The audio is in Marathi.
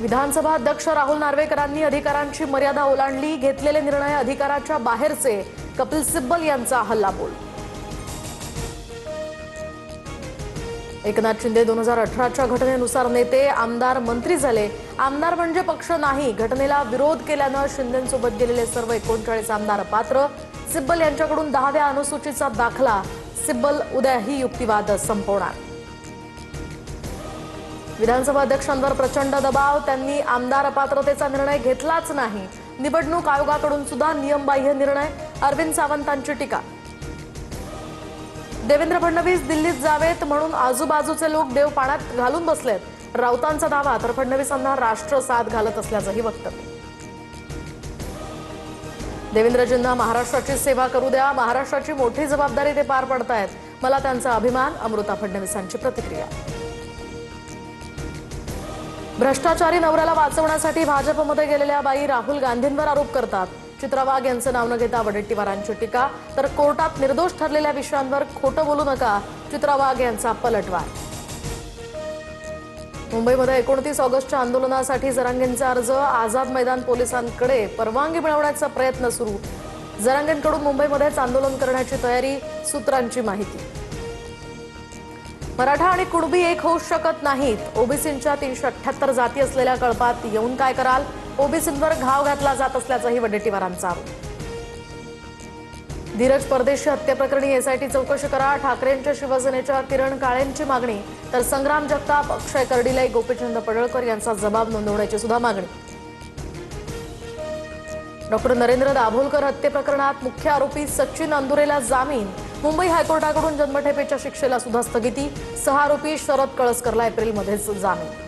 विधानसभा अध्यक्ष राहुल नार्वेकरांनी अधिकारांची मर्यादा ओलांडली, घेतलेले निर्णय अधिकाराच्या बाहेरचे, कपिल सिब्बल यांचा हल्लाबोल। एकनाथ शिंदे 2018च्या घटनेनुसार नेते, आमदार, मंत्री झाले। आमदार म्हणजे पक्ष नाही, घटनेला विरोध केल्यानं शिंदेंसोबत गेलेले सर्व 39 आमदार अपात्र। सिब्बल यांच्याकडून 10व्या अनुसूचीचा दाखला। सिब्बल उद्या ही युक्तिवाद संपवणार। विधानसभा अध्यक्षांवर प्रचंड दबाव, त्यांनी आमदार अपात्रतेचा निर्णय घेतलाच नाही। निवडणूक आयोगाकडून सुद्धा नियमबाह्य निर्णय, अरविंद सावंतांची टीका। देवेंद्र फडणवीस दिल्लीत जावेत म्हणून आजूबाजूचे लोक देव पाण्यात घालून बसलेत, राऊतांचा दावा। तर फडणवीसांना राष्ट्र साथ घालत असल्याचंही वक्तव्य। देवेंद्रजींना महाराष्ट्राची सेवा करू द्या, महाराष्ट्राची मोठी जबाबदारी ते पार पडतायत, मला त्यांचा अभिमान। अमृता फडणवीसांची प्रतिक्रिया। भ्रष्टाचारी नवऱ्याला वाचवण्यासाठी भाजपमध्ये गेलेल्या बाई राहुल गांधींवर आरोप करतात। चित्रा वाघ यांचं नाव न घेता वडेट्टीवारांची टीका। तर कोर्टात निर्दोष ठरलेल्या विषयांवर खोटं बोलू नका, चित्रा वाघ यांचा पलटवार। मुंबईमध्ये 29 ऑगस्टच्या आंदोलनासाठी जरांगेंचा अर्ज, आझाद मैदान पोलिसांकडे परवानगी मिळवण्याचा प्रयत्न सुरू। जरांगेंकडून मुंबईमध्येच आंदोलन करण्याची तयारी, सूत्रांची माहिती। मराठा आणि कुणबी एक होऊ शकत नाहीत, ओबीसींच्या 378 जाती असलेल्या कळपात येऊन काय कराल, ओबीसींवर घाव घातला जात असल्याचाही वडेट्टीवारांचा आरोप। धीरज परदेशी हत्येप्रकरणी एसआयटी चौकशी करा, ठाकरेंच्या शिवसेनेच्या किरण काळेंची मागणी। तर संग्राम जगताप, अक्षय कर्डिले, गोपीचंद पडळकर यांचा जबाब नोंदवण्याची सुद्धा मागणी। डॉक्टर नरेंद्र दाभोलकर हत्ये प्रकरणात मुख्य आरोपी सचिन अंदुरेला जामीन। मुंबई हायकोर्टाकडून जन्मठेपेच्या शिक्षेला सुद्धा स्थगिती। 6 आरोपी शरद कळसकरला एप्रिलमध्येच जामीन।